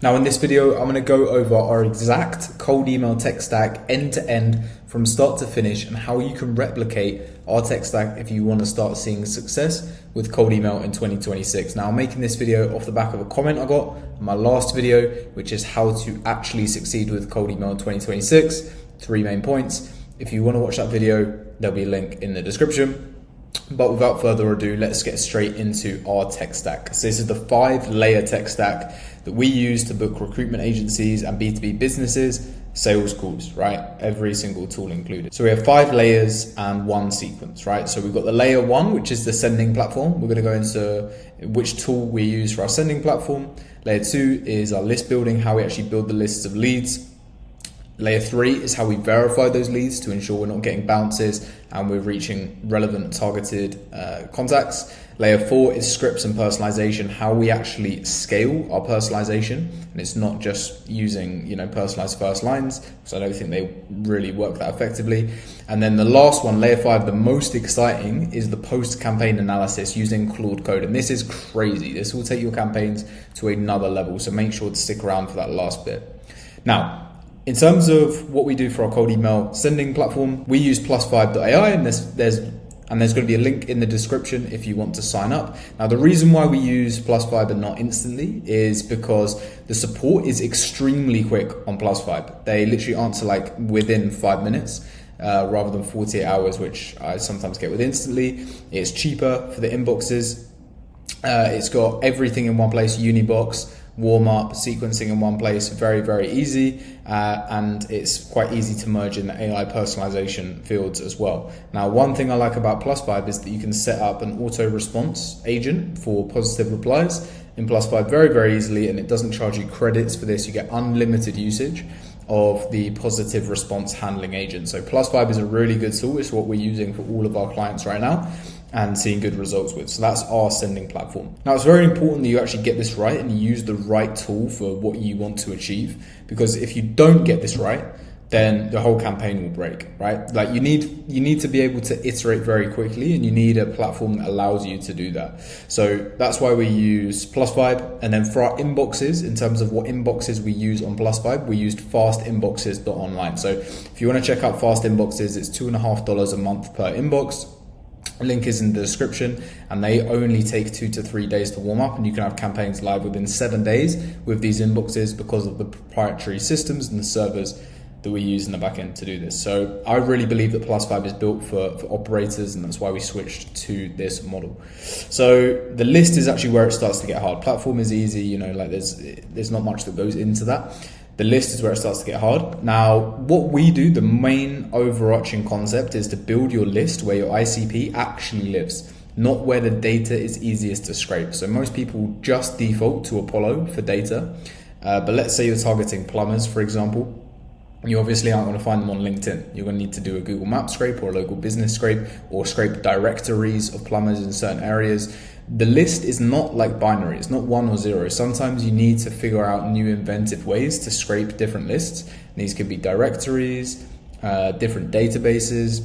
Now in this video, I'm going to go over our exact cold email tech stack end to end from start to finish and how you can replicate our tech stack if you want to start seeing success with cold email in 2026. Now I'm making this video off the back of a comment I got in my last video, which is how to actually succeed with cold email in 2026. 3 main points. If you want to watch that video, there'll be a link in the description. But without further ado, let's get straight into our tech stack. So this is the 5-layer tech stack that we use to book recruitment agencies and B2B businesses, sales calls, right? Every single tool included. So we have 5 layers and 1 sequence, right? So we've got the layer 1, which is the sending platform. We're going to go into which tool we use for our sending platform. Layer 2 is our list building, how we actually build the lists of leads. Layer 3 is how we verify those leads to ensure we're not getting bounces and we're reaching relevant targeted contacts. Layer 4 is scripts and personalization, how we actually scale our personalization. And it's not just using, personalized first lines, because I don't think they really work that effectively. And then the last one, layer 5, the most exciting, is the post-campaign analysis using Claude Code. And this is crazy. This will take your campaigns to another level. So make sure to stick around for that last bit. Now, in terms of what we do for our cold email sending platform, we use plus5.ai, and there's going to be a link in the description if you want to sign up. Now, the reason why we use plus5 and not instantly is because the support is extremely quick on plus5. They literally answer like within 5 minutes rather than 48 hours, which I sometimes get with instantly. It's cheaper for the inboxes. It's got everything in one place, Unibox, warm up, sequencing in one place, very, very easy. And it's quite easy to merge in the AI personalization fields as well. Now, one thing I like about plus5 is that you can set up an auto response agent for positive replies in plus5 very, very easily. And it doesn't charge you credits for this. You get unlimited usage of the positive response handling agent. So plus5 is a really good tool. It's what we're using for all of our clients right now and seeing good results with. So that's our sending platform. Now, it's very important that you actually get this right and you use the right tool for what you want to achieve, because if you don't get this right, then the whole campaign will break, right? Like you need to be able to iterate very quickly, and you need a platform that allows you to do that. So that's why we use plus5. And then for our inboxes, in terms of what inboxes we use on plus5, we used fastinboxes.online. So if you want to check out fast inboxes, it's $2.50 a month per inbox. Link is in the description, and they only take 2 to 3 days to warm up, and you can have campaigns live within 7 days with these inboxes because of the proprietary systems and the servers that we use in the back end to do this. So I really believe that plus5 is built for operators, and that's why we switched to this model. So the list is actually where it starts to get hard. Platform is easy, there's not much that goes into that. The list is where it starts to get hard. Now, what we do, the main overarching concept is to build your list where your ICP actually lives, not where the data is easiest to scrape. So most people just default to Apollo for data. But let's say you're targeting plumbers, for example. You obviously aren't going to find them on LinkedIn. You're going to need to do a Google Maps scrape or a local business scrape, or scrape directories of plumbers in certain areas. The list is not like binary. It's not 1 or 0. Sometimes you need to figure out new inventive ways to scrape different lists. And these could be directories, different databases.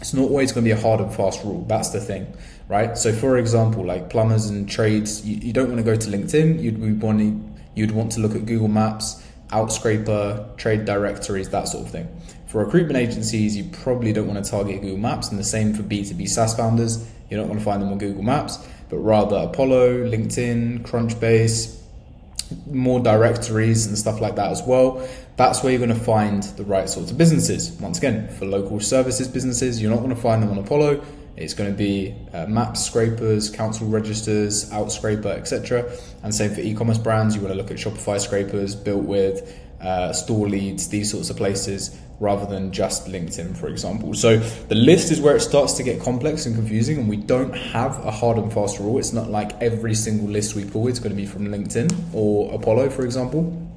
It's not always going to be a hard and fast rule. That's the thing, right? So for example, like plumbers and trades, you don't want to go to LinkedIn. You'd want to look at Google Maps, Outscraper, trade directories, that sort of thing. For recruitment agencies, you probably don't want to target Google Maps, and the same for B2B SaaS founders. You don't want to find them on Google Maps, but rather Apollo, LinkedIn, Crunchbase, more directories and stuff like that as well. That's where you're going to find the right sorts of businesses. Once again, for local services businesses, you're not going to find them on Apollo. It's going to be maps scrapers, council registers, Outscraper, etc. And same for e-commerce brands. You want to look at Shopify scrapers, built with store leads, these sorts of places, rather than just LinkedIn, for example. So the list is where it starts to get complex and confusing, and we don't have a hard and fast rule. It's not like every single list we pull is going to be from LinkedIn or Apollo, for example.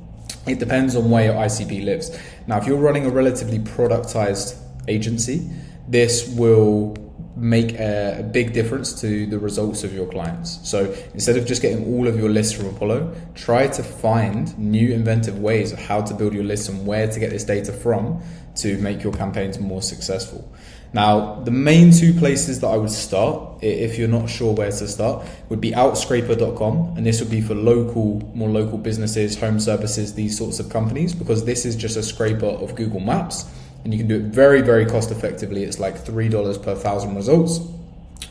It depends on where your ICP lives. Now, if you're running a relatively productized agency, this will make a big difference to the results of your clients. So instead of just getting all of your lists from Apollo, try to find new inventive ways of how to build your lists and where to get this data from to make your campaigns more successful. Now, the main two places that I would start, if you're not sure where to start, would be outscraper.com, and this would be for more local businesses, home services, these sorts of companies, because this is just a scraper of Google Maps, and you can do it very, very cost effectively. It's like $3 per 1,000 results.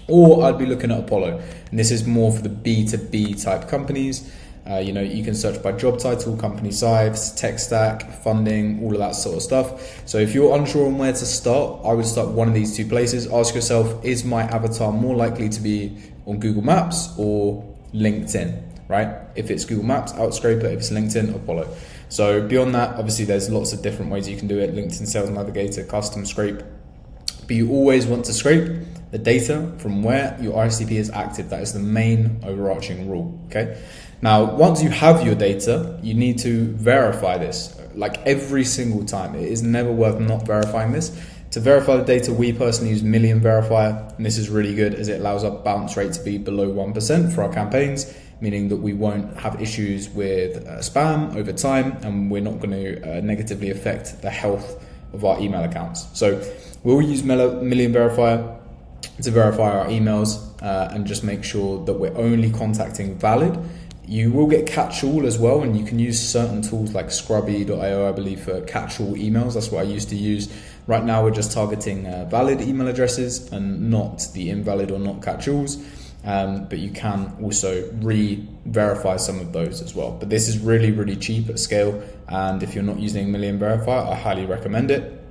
Or I'd be looking at Apollo, and this is more for the B2B type companies. You can search by job title, company size, tech stack, funding, all of that sort of stuff. So if you're unsure on where to start, I would start one of these two places. Ask yourself, is my avatar more likely to be on Google Maps or LinkedIn, right? If it's Google Maps, Outscraper. If it's LinkedIn, Apollo. So beyond that, obviously there's lots of different ways you can do it. LinkedIn Sales Navigator, custom scrape. But you always want to scrape the data from where your ICP is active. That is the main overarching rule, okay? Now, once you have your data, you need to verify this, like every single time. It is never worth not verifying this. To verify the data, we personally use Million Verifier, and this is really good as it allows our bounce rate to be below 1% for our campaigns, meaning that we won't have issues with spam over time, and we're not going to negatively affect the health of our email accounts. So we'll use Million Verifier to verify our emails and just make sure that we're only contacting valid. You will get catch-all as well, and you can use certain tools like scrubby.io, I believe, for catch-all emails. That's what I used to use. Right now, we're just targeting valid email addresses and not the invalid or not catch-alls. But you can also re-verify some of those as well. But this is really, really cheap at scale. And if you're not using Million Verifier, I highly recommend it.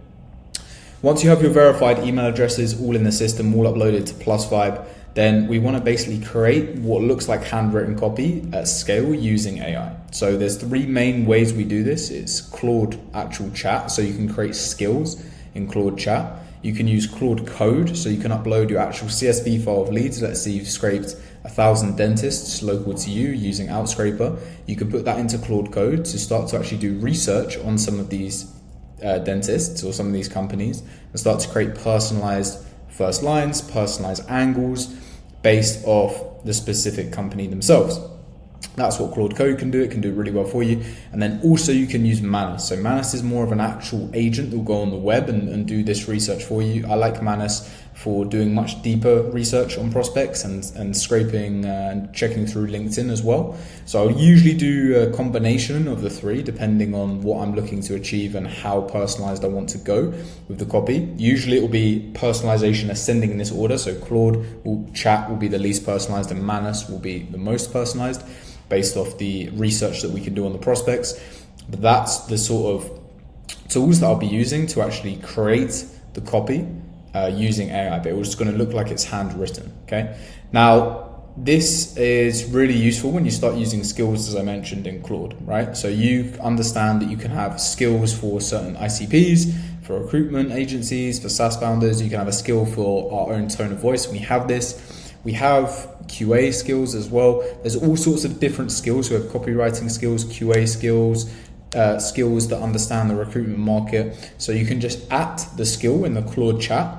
Once you have your verified email addresses all in the system, all uploaded to Plus5, then we want to basically create what looks like handwritten copy at scale using AI. So there's three main ways we do this. It's Claude actual chat, so you can create skills in Claude chat. You can use Claude code, so you can upload your actual CSV file of leads. Let's say you've scraped 1,000 dentists local to you using Outscraper. You can put that into Claude code to start to actually do research on some of these dentists or some of these companies and start to create personalized first lines, personalized angles based off the specific company themselves. That's what Claude Code can do. It can do it really well for you. And then also you can use Manus. So Manus is more of an actual agent that will go on the web and do this research for you. I like Manus for doing much deeper research on prospects and scraping and checking through LinkedIn as well. So I'll usually do a combination of the three depending on what I'm looking to achieve and how personalized I want to go with the copy. Usually it will be personalization ascending in this order. So Claude chat will be the least personalized and Manus will be the most personalized based off the research that we can do on the prospects. But that's the sort of tools that I'll be using to actually create the copy using AI, but it's going to look like it's handwritten, okay? Now, this is really useful when you start using skills, as I mentioned in Claude, right? So you understand that you can have skills for certain ICPs, for recruitment agencies, for SaaS founders. You can have a skill for our own tone of voice. We have this. We have QA skills as well. There's all sorts of different skills. We have copywriting skills, QA skills, skills that understand the recruitment market. So you can just add the skill in the Claude chat,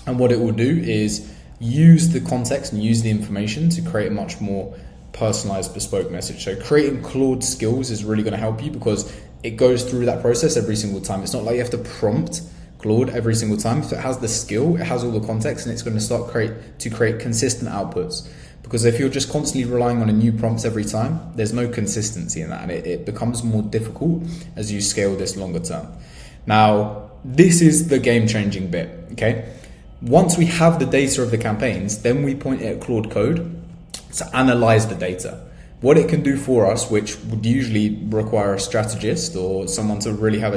and what it will do is use the context and use the information to create a much more personalized, bespoke message. So creating Claude skills is really going to help you because it goes through that process every single time. It's not like you have to prompt Claude every single time. So it has the skill, it has all the context, and it's going to start to create consistent outputs. Because if you're just constantly relying on a new prompt every time, there's no consistency in that, and it becomes more difficult as you scale this longer term. Now, this is the game-changing bit, okay? Once we have the data of the campaigns, then we point it at Claude Code to analyze the data. What it can do for us, which would usually require a strategist or someone to really have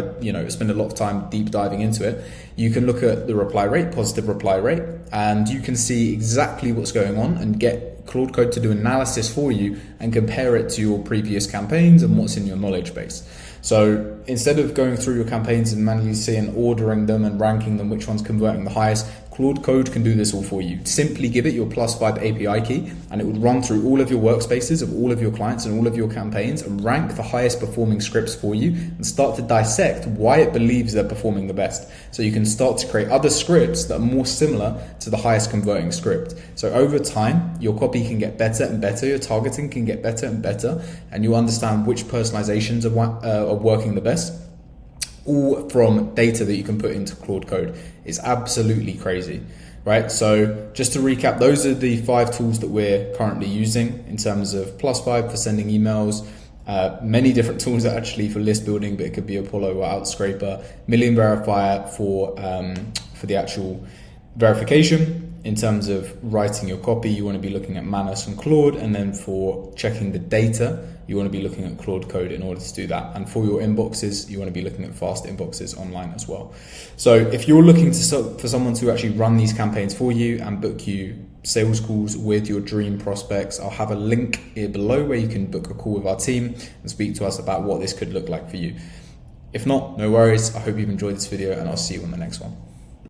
spend a lot of time deep diving into it, you can look at the reply rate, positive reply rate, and you can see exactly what's going on and get Claude Code to do analysis for you and compare it to your previous campaigns and what's in your knowledge base. So instead of going through your campaigns and manually seeing, ordering them and ranking them, which one's converting the highest, Claude Code can do this all for you. Simply give it your Plus5 API key and it would run through all of your workspaces of all of your clients and all of your campaigns and rank the highest performing scripts for you and start to dissect why it believes they're performing the best. So you can start to create other scripts that are more similar to the highest converting script. So over time, your copy can get better and better, your targeting can get better and better, and you understand which personalizations are working the best. all from data that you can put into Claude Code. It's absolutely crazy, right? So just to recap, those are the 5 tools that we're currently using in terms of +5 for sending emails, many different tools actually for list building, but it could be Apollo or Outscraper, Million Verifier for the actual verification. In terms of writing your copy, you want to be looking at Manus and Claude, and then for checking the data, you want to be looking at Claude Code in order to do that. And for your inboxes, you want to be looking at fast inboxes online as well. So if you're looking for someone to actually run these campaigns for you and book you sales calls with your dream prospects, I'll have a link here below where you can book a call with our team and speak to us about what this could look like for you. If not, no worries. I hope you've enjoyed this video, and I'll see you on the next one.